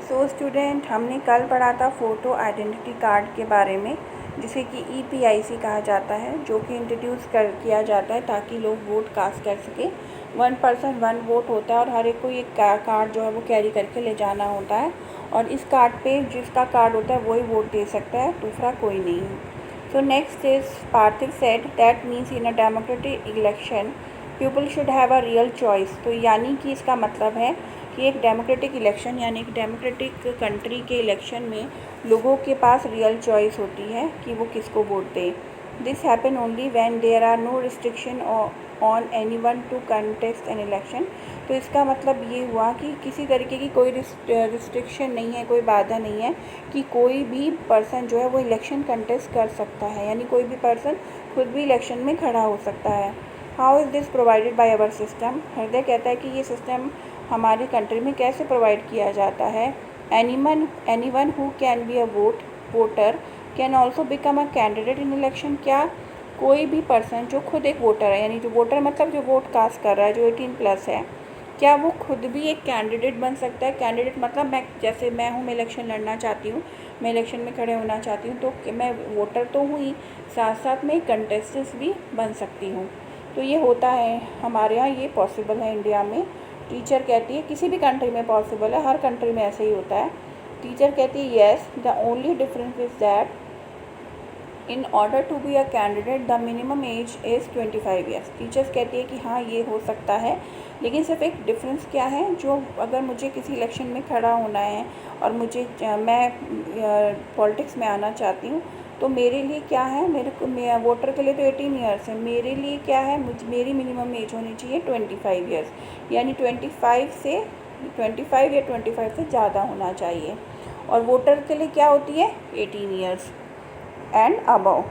So student, हमने कल पढ़ा था फ़ोटो आइडेंटिटी कार्ड के बारे में, जिसे कि EPIC कहा जाता है, जो कि इंट्रोड्यूस किया जाता है ताकि लोग वोट कास्ट कर सकें। 1 पर्सन 1 वोट होता है और हर एक को ये कार्ड जो है वो कैरी करके ले जाना होता है, और इस कार्ड पे जिसका कार्ड होता है वही वोट दे सकता है, दूसरा कोई नहीं। So next is Parthiv said that means in a democratic election people should have a real choice. तो यानी कि इसका मतलब है कि एक डेमोक्रेटिक इलेक्शन यानी एक डेमोक्रेटिक कंट्री के इलेक्शन में लोगों के पास रियल चॉइस होती है कि वो किसको वोट दें। This happen only when there are no restriction on anyone to contest an election. तो इसका मतलब ये हुआ कि किसी तरीके की कोई रिस्ट्रिक्शन नहीं है, कोई बाधा नहीं है कि कोई भी पर्सन जो है वो इलेक्शन कंटेस्ट कर सकता है, यानी कोई भी पर्सन खुद भी इलेक्शन में खड़ा हो सकता है। How is this provided by our system? हृदय कहता है कि ये सिस्टम हमारी कंट्री में कैसे प्रोवाइड किया जाता है। Anyone who can be a voter can also become a candidate in election. क्या कोई भी पर्सन जो खुद एक वोटर है, यानी जो वोटर मतलब जो वोट कास्ट कर रहा है, जो 18+ है, क्या वो खुद भी एक कैंडिडेट बन सकता है? कैंडिडेट मतलब मैं हूँ, मैं इलेक्शन लड़ना चाहती हूँ, मैं इलेक्शन में खड़े होना चाहती हूँ, तो मैं वोटर तो हूँ ही, साथ साथ में कंटेस्टेंट भी बन सकती हूँ। तो ये होता है हमारे यहाँ, ये पॉसिबल है इंडिया में। टीचर कहती है किसी भी कंट्री में पॉसिबल है, हर कंट्री में ऐसे ही होता है। टीचर कहती है yes, the only difference is that in order to be a candidate the minimum age is 25 years. Teachers कहती है कि हाँ ये हो सकता है, लेकिन सिर्फ एक डिफरेंस क्या है, जो अगर मुझे किसी इलेक्शन में खड़ा होना है और मैं पॉलिटिक्स में आना चाहती हूँ, तो मेरे लिए क्या है, वोटर के लिए तो 18 ईयर्स है, मेरे लिए क्या है, मेरी मिनिमम एज होनी चाहिए 25 ईयर्स, यानी 25 या 25 से ज़्यादा होना चाहिए। और वोटर के लिए क्या होती है, 18 years and above.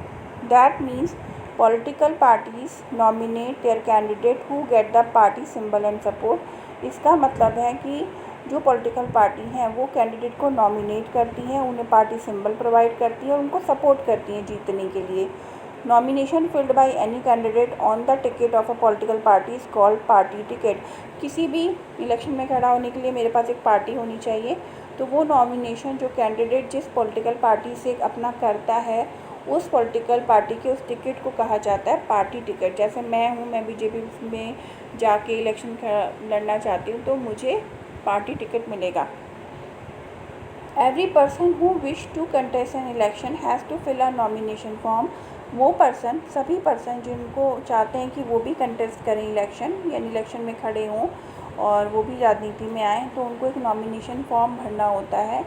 That means political parties nominate their candidate who get the party symbol and support. इसका मतलब है कि जो पॉलिटिकल पार्टी हैं वो कैंडिडेट को नॉमिनेट करती हैं, उन्हें पार्टी सिंबल प्रोवाइड करती है और उनको सपोर्ट करती हैं जीतने के लिए। Nomination filled by any candidate on the ticket of a political party is called party ticket. किसी भी इलेक्शन में खड़ा होने के लिए मेरे पास एक पार्टी होनी चाहिए, तो वो नॉमिनेशन जो कैंडिडेट जिस पॉलिटिकल पार्टी से अपना करता है, उस पॉलिटिकल पार्टी के उस टिकट को कहा जाता है पार्टी टिकट। जैसे मैं हूँ, मैं बीजेपी में जाके इलेक्शन लड़ना चाहती हूँ, तो मुझे पार्टी टिकट मिलेगा। Every person who wish to contest an election has to fill a nomination form. वो पर्सन, सभी पर्सन जिनको चाहते हैं कि वो भी कंटेस्ट करें इलेक्शन, यानी इलेक्शन में खड़े हों और वो भी राजनीति में आएँ, तो उनको एक नॉमिनेशन फॉर्म भरना होता है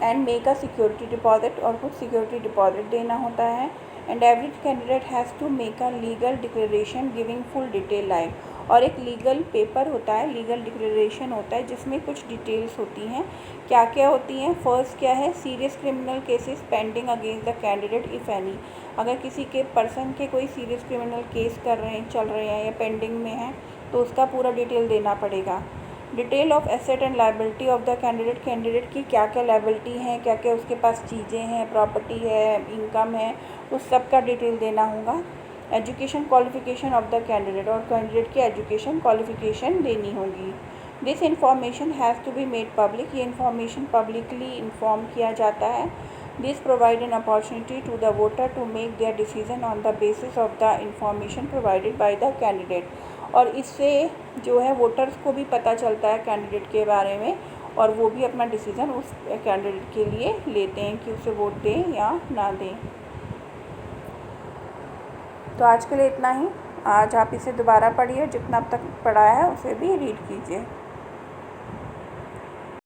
and make a security deposit, और कुछ सिक्योरिटी डिपॉजिट देना होता है। And every candidate has to make a legal declaration giving full detail live. और एक लीगल पेपर होता है, लीगल डिक्लेरेशन होता है, जिसमें कुछ डिटेल्स होती हैं। क्या क्या होती हैं? फर्स्ट क्या है, serious criminal cases pending against the candidate if any. अगर किसी के पर्सन के कोई सीरियस क्रिमिनल केस चल रहे हैं या पेंडिंग में हैं, तो उसका पूरा डिटेल देना पड़ेगा। Detail of asset and liability of the candidate की क्या क्या लाइबिलिटी हैं, क्या क्या उसके पास चीज़ें हैं, प्रॉपर्टी है, इनकम है, उस सब का डिटेल देना होगा। Education qualification of the candidate, और कैंडिडेट की एजुकेशन क्वालिफिकेशन देनी होगी। This information has to be made public. ये इंफॉर्मेशन पब्लिकली इन्फॉर्म किया जाता है। This provide an opportunity to the voter to make their decision on the basis of the information provided by the candidate. और इससे जो है voters को भी पता चलता है कैंडिडेट के बारे में, और वो भी अपना डिसीज़न उस कैंडिडेट के लिए लेते हैं कि उसे वोट दें या ना दें। तो आज के लिए इतना ही। आज आप इसे दोबारा पढ़िए, जितना अब तक पढ़ाया है उसे भी रीड कीजिए।